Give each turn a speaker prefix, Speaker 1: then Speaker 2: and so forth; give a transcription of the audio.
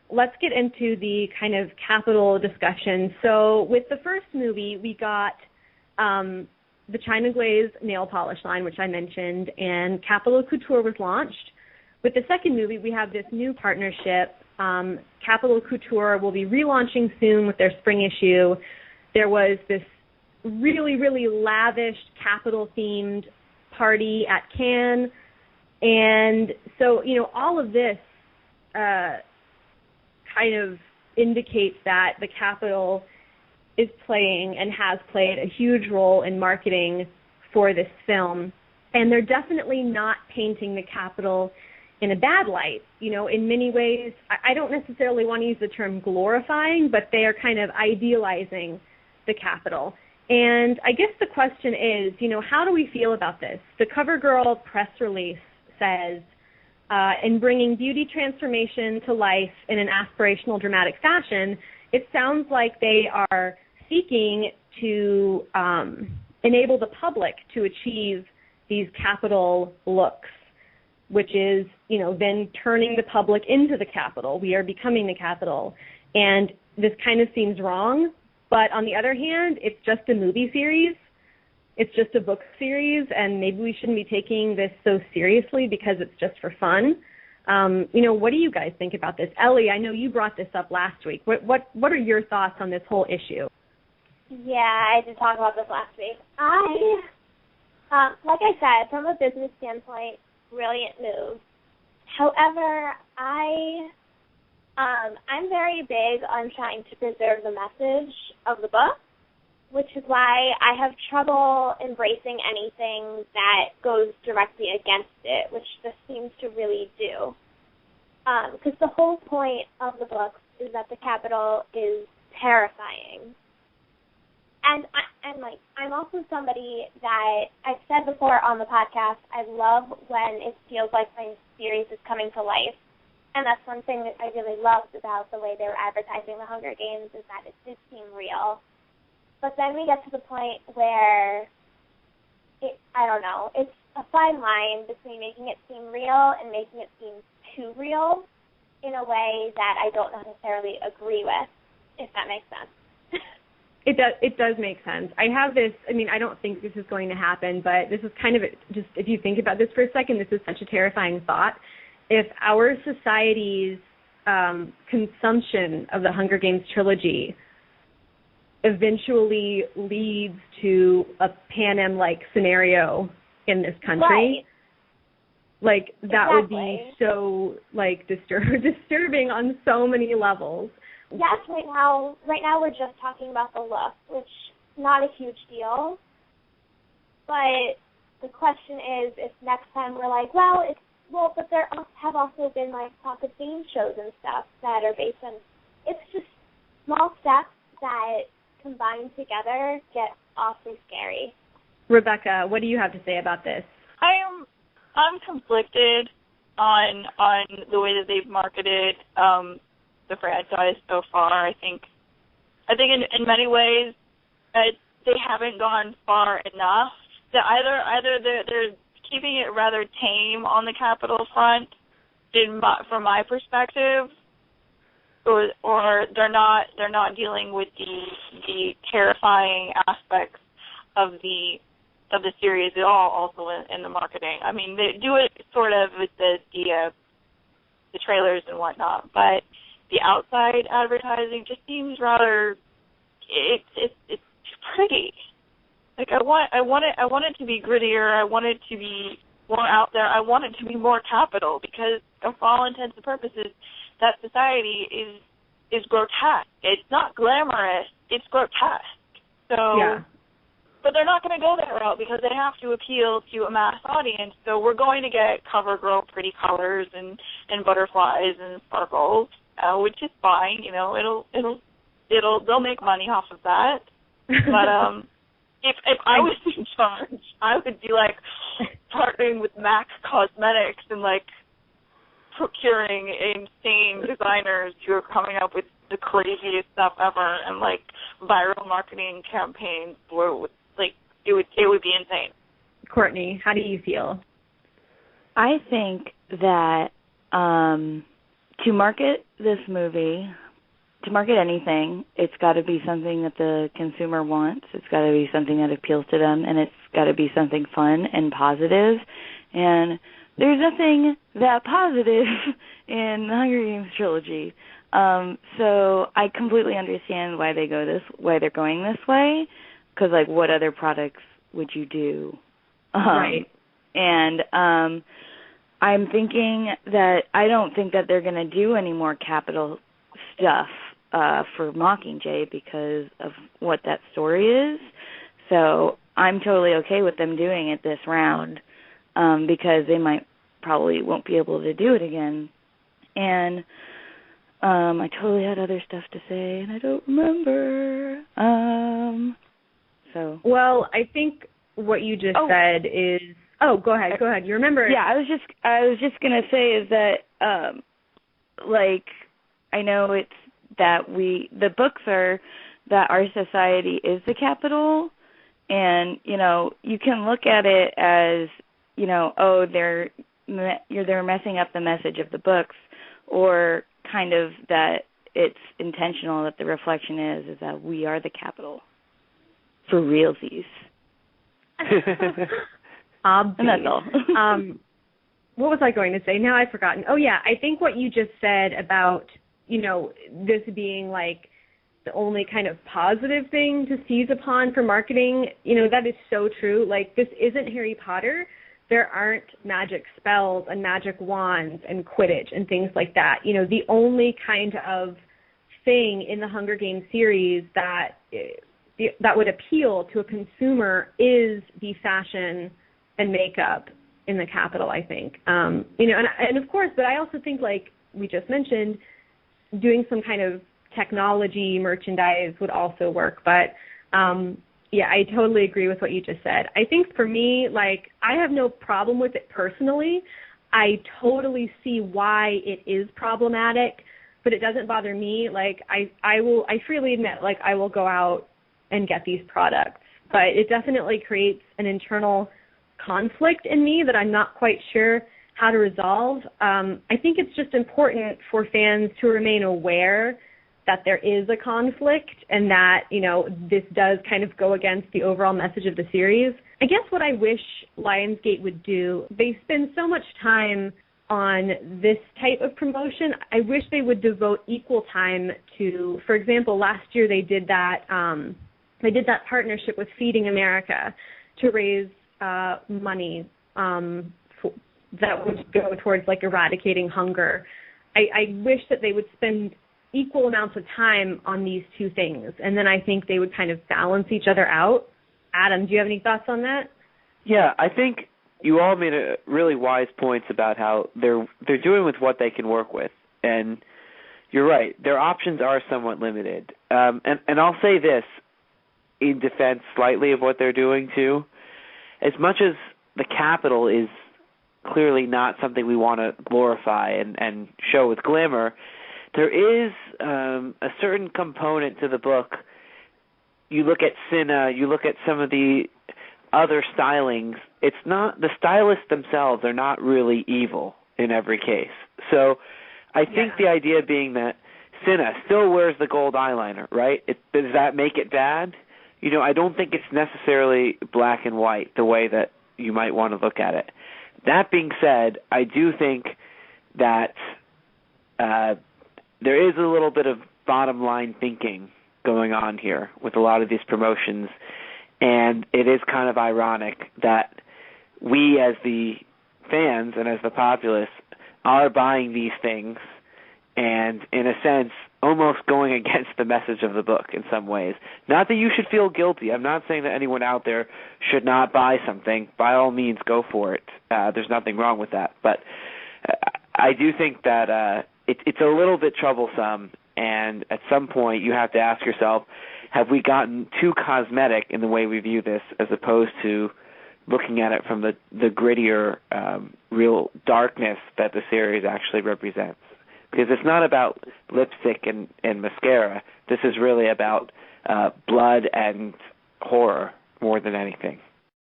Speaker 1: let's get into the kind of Capitol discussion. So with the first movie, we got the China Glaze nail polish line, which I mentioned, and Capitol Couture was launched. With the second movie, we have this new partnership. Capitol Couture will be relaunching soon with their spring issue. There was this really, really lavish Capitol-themed party at Cannes. And so, all of this kind of indicates that the Capitol is playing and has played a huge role in marketing for this film. And they're definitely not painting the Capitol in a bad light. In many ways, I don't necessarily want to use the term glorifying, but they are kind of idealizing the Capitol. And I guess the question is, how do we feel about this? The CoverGirl press release says, in bringing beauty transformation to life in an aspirational, dramatic fashion, it sounds like they are seeking to enable the public to achieve these Capitol looks, which is, then turning the public into the Capitol. We are becoming the Capitol. And this kind of seems wrong, but on the other hand, it's just a movie series. It's just a book series, and maybe we shouldn't be taking this so seriously because it's just for fun. What do you guys think about this? Ellie, I know you brought this up last week. What are your thoughts on this whole issue?
Speaker 2: Yeah, I did talk about this last week. Like I said, from a business standpoint, brilliant move. However, I'm very big on trying to preserve the message of the book, which is why I have trouble embracing anything that goes directly against it, which this seems to really do. Because the whole point of the book is that the Capitol is terrifying. And I'm also somebody that I've said before on the podcast, I love when it feels like my series is coming to life. And that's one thing that I really loved about the way they were advertising The Hunger Games is that it did seem real. But then we get to the point where, it's a fine line between making it seem real and making it seem too real in a way that I don't necessarily agree with, if that makes sense.
Speaker 1: It does make sense. I have this, I don't think this is going to happen, but this is kind of just, if you think about this for a second, this is such a terrifying thought. If our society's consumption of the Hunger Games trilogy eventually leads to a Panem-like scenario in this country,
Speaker 2: right.
Speaker 1: That would be so, disturbing on so many levels.
Speaker 2: Yes, right now we're just talking about the look, which is not a huge deal. But the question is, if next time we're like, but there have also been talk of game shows and stuff that are based on, it's just small steps that combined together get awfully scary.
Speaker 1: Rebekah, what do you have to say about this?
Speaker 3: I'm conflicted on the way that they've marketed the franchise so far. I think in many ways they haven't gone far enough. That either they're keeping it rather tame on the Capitol front, from my perspective, or they're not dealing with the terrifying aspects of the series at all. Also in the marketing, they do it sort of with the trailers and whatnot, but the outside advertising just seems rather it's pretty. I want it to be grittier. I want it to be more out there. I want it to be more Capitol because, for all intents and purposes, that society is grotesque. It's not glamorous. It's grotesque. So,
Speaker 1: yeah.
Speaker 3: But they're not going to go that route because they have to appeal to a mass audience. So we're going to get CoverGirl pretty colors and butterflies and sparkles, which is fine. They'll make money off of that. But If I was in charge, I would be partnering with MAC Cosmetics and procuring insane designers who are coming up with the craziest stuff ever and viral marketing campaigns where it would be insane.
Speaker 1: Courtney, how do you feel?
Speaker 4: I think that to market this movie, to market anything, it's got to be something that the consumer wants. It's got to be something that appeals to them, and it's got to be something fun and positive. And there's nothing that positive in the Hunger Games trilogy. So I completely understand why they're going this way, because, like, what other products would you do?
Speaker 1: Right.
Speaker 4: And I'm thinking that I don't think that they're going to do any more capital stuff for Mockingjay because of what that story is. So I'm totally okay with them doing it this round because they probably won't be able to do it again. And I totally had other stuff to say, and I don't remember.
Speaker 1: Well, I think what you just said is. Oh, go ahead. You remember?
Speaker 4: Yeah, I was just gonna say is that like I know it's that the books are that our society is the capital, and you can look at it as they're messing up the message of the books, or kind of that it's intentional that the reflection is that we are the capital for realsies.
Speaker 1: And
Speaker 4: that's all.
Speaker 1: What was I going to say? Now I've forgotten. Oh, yeah, I think what you just said about, this being like the only kind of positive thing to seize upon for marketing, that is so true. Like, this isn't Harry Potter. There aren't magic spells and magic wands and Quidditch and things like that. The only kind of thing in the Hunger Games series that would appeal to a consumer is the fashion and makeup in the capital, I think. And of course, but I also think, like we just mentioned, doing some kind of technology merchandise would also work. But, yeah, I totally agree with what you just said. I think for me, like, I have no problem with it personally. I totally see why it is problematic, but it doesn't bother me. Like, I freely admit, like, I will go out and get these products. But it definitely creates an internal conflict in me that I'm not quite sure how to resolve. I think it's just important for fans to remain aware that there is a conflict and that, this does kind of go against the overall message of the series. I guess what I wish Lionsgate would do, they spend so much time on this type of promotion. I wish they would devote equal time to, for example, last year they did that partnership with Feeding America to raise money that would go towards, like, eradicating hunger. I wish that they would spend equal amounts of time on these two things, and then I think they would kind of balance each other out. Adam, do you have any thoughts on that?
Speaker 5: Yeah, I think you all made a really wise points about how they're doing with what they can work with, and you're right. Their options are somewhat limited. And I'll say this in defense slightly of what they're doing too. As much as the capital is clearly not something we want to glorify and show with glamour, there is a certain component to the book. You look at Cinna, you look at some of the other stylings, it's not, the stylists themselves are not really evil in every case. So I think the idea being that Cinna still wears the gold eyeliner, right? Does that make it bad? I don't think it's necessarily black and white the way that you might want to look at it. That being said, I do think that there is a little bit of bottom line thinking going on here with a lot of these promotions, and it is kind of ironic that we as the fans and as the populace are buying these things and, in a sense, almost going against the message of the book in some ways. Not that you should feel guilty. I'm not saying that anyone out there should not buy something. By all means, go for it. There's nothing wrong with that. But I do think that it's a little bit troublesome, and at some point you have to ask yourself, have we gotten too cosmetic in the way we view this as opposed to looking at it from the grittier, real darkness that the series actually represents? Because it's not about lipstick and mascara. This is really about blood and horror more than anything.